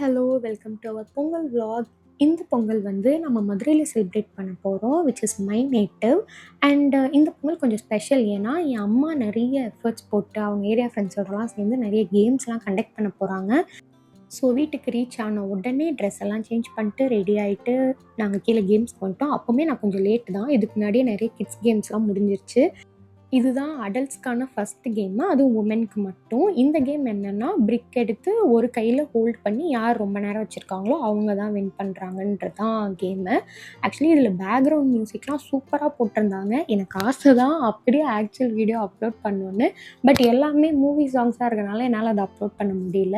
Hello! Welcome to our Pongal vlog. இந்த பொங்கல் வந்து நம்ம மதுரையில செலிப்ரேட் பண்ண போறோம். Which is my native. இந்த பொங்கல் கொஞ்சம் ஸ்பெஷல். ஏன்னா, என் அம்மா நெறைய எஃபர்ட்ஸ் போட்டு அவங்க ஏரியா ஃப்ரெண்ட்ஸோடலாம் சேர்ந்து நெறைய கேம்ஸ்லாம் கண்டக்ட் பண்ண போறாங்க. ஸோ வீட்டுக்கு ரீச் ஆன உடனே ட்ரெஸ் எல்லாம் சேஞ்ச் பண்ணிட்டு, ரெடி ஆயிட்டு, நாங்க கீழ கேம்ஸ்க்கு வந்துட்டோம். அப்பவுமே நான் கொஞ்சம் லேட் தான். இதுக்கு முன்னாடியே நெறைய கிட்ஸ் கேம்ஸ்லாம் முடிஞ்சிருச்சு. இதுதான் அடல்ட்ஸ்க்கான ஃபர்ஸ்ட் கேமு. அதுவும் வுமென்க்கு மட்டும். இந்த கேம் என்னன்னா, பிரிக் எடுத்து ஒரு கையில ஹோல்ட் பண்ணி யார் ரொம்ப நேரம் வச்சிருக்காங்களோ, அவங்க தான் வின் பண்றாங்கன்றது தான் கேமு. ஆக்சுவலி இதில பேக்ரவுண்ட் மியூசிக்லாம் சூப்பரா போட்டிருந்தாங்க. எனக்கு ஆசை தான் அப்படியே ஆக்சுவல் வீடியோ அப்லோட் பண்ணணும்னு. பட் எல்லாமே மூவி சாங்ஸா இருக்கனால என்னால அத அப்லோட் பண்ண முடியல.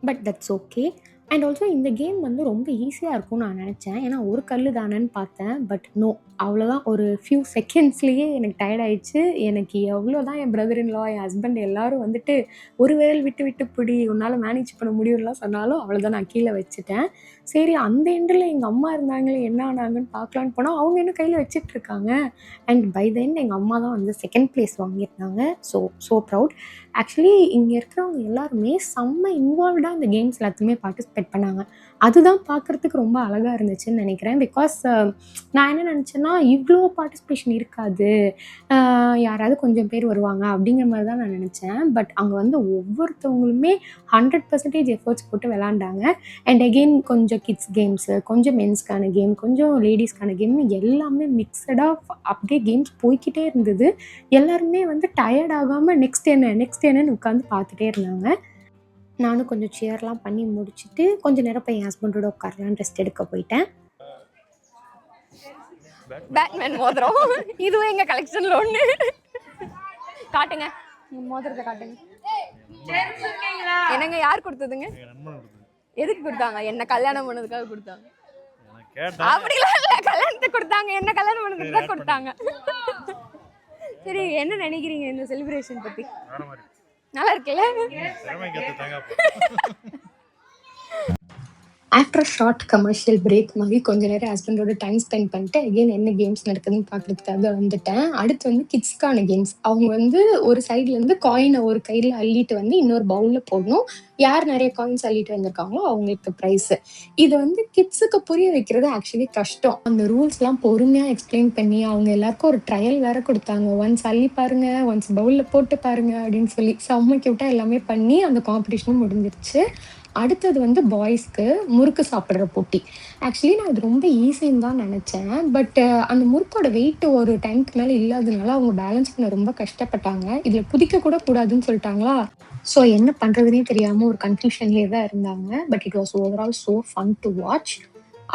But that's okay. And also இந்த கேம் வந்து ரொம்ப ஈஸியா இருக்கும்னு நான் நெனச்சேன். ஏன்னா ஒரு கல்லு தானேன்னு பார்த்தேன். But no. அவ்வளோதான் ஒரு ஃபியூ செகண்ட்ஸ்லயே எனக்கு டயர்ட் ஆயிடுச்சு. எனக்கு எவ்வளோ தான் என் brother in law, N husband எல்லாரும் வந்துட்டு, "ஒரு விரல் விட்டு விட்டு பிடி, உன்னால மேனேஜ் பண்ண முடியும்லாம்" சொன்னாலும் அவ்வளோதான் நான் கீழ வச்சுட்டேன். சரி அந்த எண்டுல எங்க அம்மா இருந்தாங்களே, என்ன ஆனாங்கன்னு பார்க்கலான்னு போனா, அவங்க இன்னும் கையில வச்சுட்ருக்காங்க. அண்ட் பை த எண்ட் எங்க அம்மா தான் வந்து 2nd பிளேஸ் வாங்கியிருந்தாங்க. So proud. ஆக்சுவலி இங்க இருக்கிறவங்க எல்லாருமே செம்ம இன்வால்வ்டா இந்த கேம்ஸ் எல்லாத்துலயுமே பார்ட்டிசிபேட் பண்ணாங்க. அதுதான் பார்க்கறதுக்கு ரொம்ப அழகா இருந்துச்சுன்னு நெனைக்கிறேன். பிகாஸ் நான் என்ன நெனச்சேன்னா, இவ்ளோ பார்ட்டிசிபேஷன் இருக்காது. அ யாராவது கொஞ்சம் பேர் வருவாங்க அப்படிங்கிற மாரி தான் நான் நெனச்சேன். பட் அங்க வந்து ஒவ்வொருத்தவங்களுமே 100% எஃபோர்ட்ஸ் போட்டு விளையாண்டாங்க. அண்ட் அகெயின் கொஞ்சம் கிட்ஸ் கேம்ஸு, கொஞ்சம் மென்ஸ்க்கான கேம், கொஞ்சம் லேடீஸ்க்கான கேம்னு எல்லாமே மிக்ஸடா அப்படியே கேம்ஸ் போய்க்கிட்டே இருந்தது. எல்லாருமே வந்து டயர்ட் ஆகாம நெக்ஸ்ட் என்ன, நெக்ஸ்ட் என்னன்னு உட்காந்து பார்த்துட்டே இருந்தாங்க. நானும் கொஞ்சம் சியர்லாம் பண்ணி முடிச்சுட்டு, கொஞ்ச நேரம் போய் என் ஹஸ்பண்டோட உட்காரலான்னு ரெஸ்ட் எடுக்க போயிட்டேன். பேட்மேன் மோதிரம். இதுவும் எங்க கலெக்ஷன்ல ஒண்ணு. காட்டுங்க, மோதிரத்தை காட்டுங்க. என்னங்க யார் கொடுத்ததுங்க? எதுக்கு கொடுத்தாங்க? என்ன கல்யாணம் பண்ணதுக்காக கொடுத்தாங்க? அப்படிலாம் இல்ல, கல்யாணத்துக்கு கொடுத்தாங்க. என்ன கல்யாணம் பண்ணதுக்கு தான் கொடுத்தாங்க. சரி, என்ன நினைக்கிறீங்க இந்த செலிப்ரேஷன் பத்தி? நல்லா இருக்குல்ல? ஆஃப்டர் ஷார்ட் கமர்ஷியல் பிரேக் மாதிரி கொஞ்ச நேரம் ஹஸ்பண்டோட டைம் ஸ்பெண்ட் பண்ணிட்டு, அகெயின் என்ன கேம்ஸ் நடக்குதுன்னு பார்க்குறதுக்காக வந்துட்டேன். அடுத்து வந்து கிட்ஸ்க்கான கேம்ஸ். அவங்க வந்து ஒரு சைட்லேருந்து காயின ஒரு கையில அள்ளிட்டு வந்து இன்னொரு பவுல்ல போடணும். யார் நெறைய காயின்ஸ் அள்ளிட்டு வந்திருக்காங்களோ அவங்களுக்கு ப்ரைஸு. இது வந்து கிட்ஸுக்கு புரிய வைக்கிறது ஆக்சுவலி கஷ்டம். அந்த ரூல்ஸ்லாம் பொறுமையா எக்ஸ்பிளைன் பண்ணி, அவங்க எல்லாருக்கும் ஒரு ட்ரையல் வேற குடுத்தாங்க. ஒன்ஸ் அள்ளி பாருங்க, ஒன்ஸ் பவுல்ல போட்டு பாருங்க அப்படின்னு சொல்லி செம்ம கியூட்டா எல்லாமே பண்ணி அந்த காம்படிஷனும் முடிஞ்சிருச்சு. அடுத்தது வந்து பாய்ஸ்க்கு முறுக்கு சாப்பிடுற போட்டி. ஆக்சுவலி நான் இது ரொம்ப ஈஸின்னு தான் நெனச்சேன். பட் அந்த முறுக்கோட வெயிட் ஒரு டைம்க்கு மேல இல்லாதனால அவங்க பேலன்ஸ் பண்ண ரொம்ப கஷ்டப்பட்டாங்க. இதுல குதிக்க கூட கூடாதுன்னு சொல்ட்டாங்களா, ஸோ என்ன பண்றதுன்னே தெரியாம ஒரு கன்ஃப்யூஷன்லயே தான் இருந்தாங்க. But it was overall so fun to watch.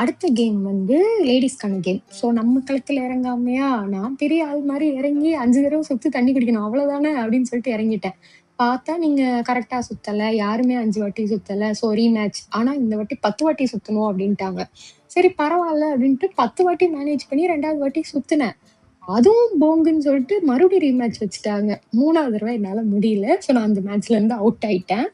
அடுத்த கேம் வந்து லேடீஸ்க்கான கேம். ஸோ நம்ம களத்துல இறங்காமையா, நான் பெரிய ஆள் மாரி இறங்கி 5 தடவ சுத்தி தண்ணி குடிக்கணும் அவ்வளோதானே அப்படின்னு சொல்லிட்டு இறங்கிட்டேன். பார்த்தா நீங்க கரெக்ட்டா சுத்தல. யாருமே 5 வாட்டி சுத்தல. So rematch. ஆனா இந்த வாட்டி 10 வாட்டி சுத்தணும் அப்டின்ட்டாங்க. சரி பரவால்ல அப்டின்ட்டு 10 வாட்டி மேனேஜ் பண்ணி 2வது வாட்டி சுத்துனேன். அதுவும் போங்குன்னு சொல்லிட்டு மறுபடியும் ரீமேட்ச் வச்சுட்டாங்க. 3வது தடவ என்னால முடியல. ஸோ நான் அந்த மேட்ச்லேருந்து அவுட் ஆயிட்டேன்.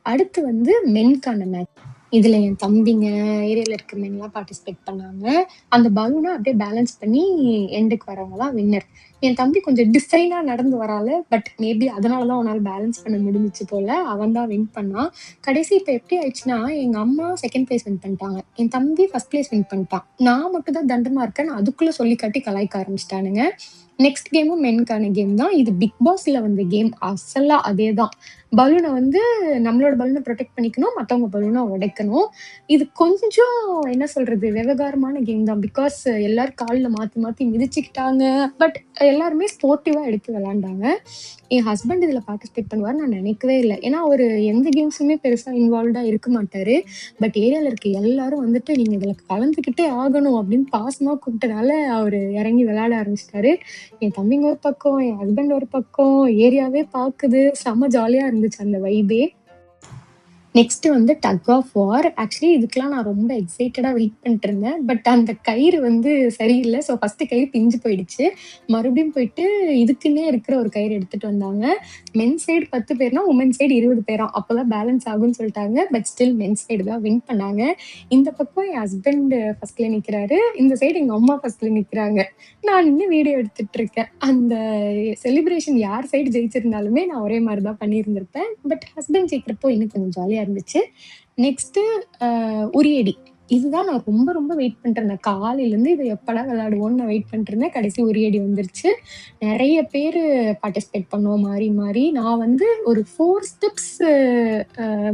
அடுத்து வந்து மென்க்கான மேட்ச். இதுல என் தம்பிங்க, ஏரியால இருக்க மென்லாம் பார்ட்டிசிபேட் பண்ணாங்க. அந்த பலூன அப்படியே பேலன்ஸ் பண்ணி எண்டுக்கு வரவங்க தான் வின்னர். என் தம்பி கொஞ்சம் டிசைனா நடந்து வராளு. பட் மேபி அதனால தான் அவனால பேலன்ஸ் பண்ண முடிஞ்சுச்சு போல. அவன் தான் வின் பண்ணான். கடைசி இப்ப எப்படி ஆயிடுச்சுன்னா, எங்க அம்மா 2ண்ட் பிளேஸ் வின் பண்ணிட்டாங்க. என் தம்பி 1st பிளேஸ் வின் பண்ணிட்டான். நான் மட்டும் தான் தண்டமா இருக்கேன்னு அதுக்குள்ள சொல்லி காட்டி கலாய்க்க ஆரம்பிச்சுட்டானுங்க. நெக்ஸ்ட் கேமும் மென்க்கான கேம் தான். இது பிக் பாஸ்ல வந்த கேம். அசலா அதேதான். பலூன வந்து நம்மளோட பலூன புரொடெக்ட் பண்ணிக்கணும். மத்தவங்க பலூன உடைக்கணும். இது கொஞ்சம் என்ன சொல்றது? விவகாரமான கேம் தான். பிகாஸ் எல்லாரும் கால்ல மாத்தி மாத்தி மிதிச்சுக்கிட்டாங்க. பட் எல்லாருமே ஸ்போர்ட்டிவா எடுத்து விளையாண்டாங்க. என் ஹஸ்பண்ட் இதுல பார்ட்டிசிபேட் பண்ணுவாருன்னு நான் நினைக்கவே இல்ல. ஏன்னா அவரு எந்த கேம்ஸுமே பெருசா இன்வால்வ்டா இருக்க மாட்டாரு. பட் ஏரியால இருக்க எல்லாரும் வந்துட்டு, "நீங்க இதுல கலந்துக்கிட்டே ஆகணும்" அப்படின்னு பாசமா கூப்பிட்டனால அவரு இறங்கி விளையாட ஆரம்பிச்சுட்டாரு. என் தம்பிங்க ஒரு பக்கம், என் ஹஸ்பண்ட் ஒரு பக்கம், ஏரியாவே பாக்குது. செம்ம ஜாலியா இருந்துச்சு அந்த வைபே. நெக்ஸ்ட் வந்து டக் ஆஃப் வார். ஆக்சுவலி இதுக்கெல்லாம் நான் ரொம்ப எக்ஸைட்டடா வெயிட் பண்ணிட்டு இருந்தேன். பட் அந்த கயிறு வந்து சரியில்ல. ஸோ ஃபர்ஸ்ட் கயிறு பிஞ்சு போயிடுச்சு. மறுபடியும் போயிட்டு இதுக்குன்னே இருக்கிற ஒரு கயிறு எடுத்துட்டு வந்தாங்க. மென்ஸ் சைடு 10 பேர்னா, உமன் சைடு 20 பேராம். அப்பதான் பேலன்ஸ் ஆகும்னு சொல்லிட்டாங்க. பட் ஸ்டில் மென்ஸ் சைடு தான் வின் பண்ணாங்க. இந்த பக்கம் என் ஹஸ்பண்ட் ஃபர்ஸ்ட்ல நிக்கிறாரு. இந்த சைடு எங்க அம்மா ஃபர்ஸ்ட்ல நிக்கிறாங்க. நான் நின்னு வீடியோ எடுத்துட்டு இருக்கேன். அந்த செலிப்ரேஷன் யார் சைடு ஜெயிச்சிருந்தாலுமே நான் ஒரே மாரி தான் பண்ணியிருந்திருப்பேன். பட் ஹஸ்பண்ட் ஜெயிக்கிறப்போ இன்னும் கொஞ்சம் ஜாலியா இருந்துச்சு. நெக்ஸ்ட்டு உரியடி. இதுதான் நான் ரொம்ப ரொம்ப வெயிட் பண்ணிட்டுருந்தேன். காலையிலேருந்து இத எப்படா விளையாடுவோம்னு நான் வெயிட் பண்ணிட்டுருந்தேன். கடைசி உரியடி வந்துருச்சு. நெறைய பேரு பார்ட்டிசிபேட் பண்ணோம் மாறி மாறி. நான் வந்து ஒரு 4 ஸ்டெப்ஸ்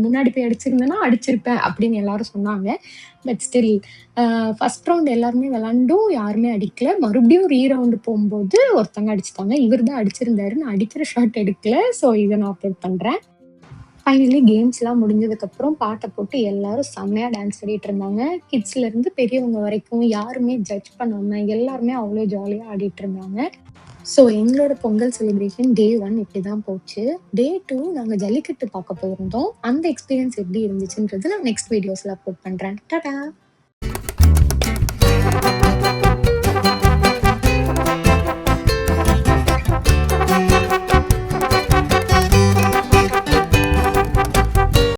முன்னாடி போய் அடிச்சிருந்தேன்னா அடிச்சிருப்பேன் அப்படின்னு எல்லாரும் சொன்னாங்க. பட் ஸ்டில் ஃபர்ஸ்ட் ரவுண்ட் எல்லாருமே விளாண்டும் யாருமே அடிக்கல. மறுபடியும் ரவுண்டு போம்போது ஒருத்தவங்க அடிச்சுட்டாங்க. இவர் தான் அடிச்சிருந்தாரு. நான் அடிக்கிற ஷாட் எடுக்கல. ஸோ இத நான் அப்லோட் பண்றேன். ஃபைனலி கேம்ஸ்லாம் முடிஞ்சதுக்கப்புறம் பாட்ட போட்டு எல்லாரும் செம்மையா டான்ஸ் ஆடிட்டு இருந்தாங்க. கிட்ஸ்லேருந்து பெரியவங்க வரைக்கும் யாருமே ஜட்ஜ் பண்ணாம எல்லாருமே அவ்வளோ ஜாலியா ஆடிட்டு இருந்தாங்க. ஸோ எங்களோட பொங்கல் செலிப்ரேஷன் டே 1 இப்படி தான் போச்சு. டே 2 நாங்க ஜல்லிக்கட்டு பார்க்க போயிருந்தோம். அந்த எக்ஸ்பீரியன்ஸ் எப்படி இருந்துச்சுன்றது நான் நெக்ஸ்ட் வீடியோஸ்ல அப்லோட் பண்றேன். டாடா!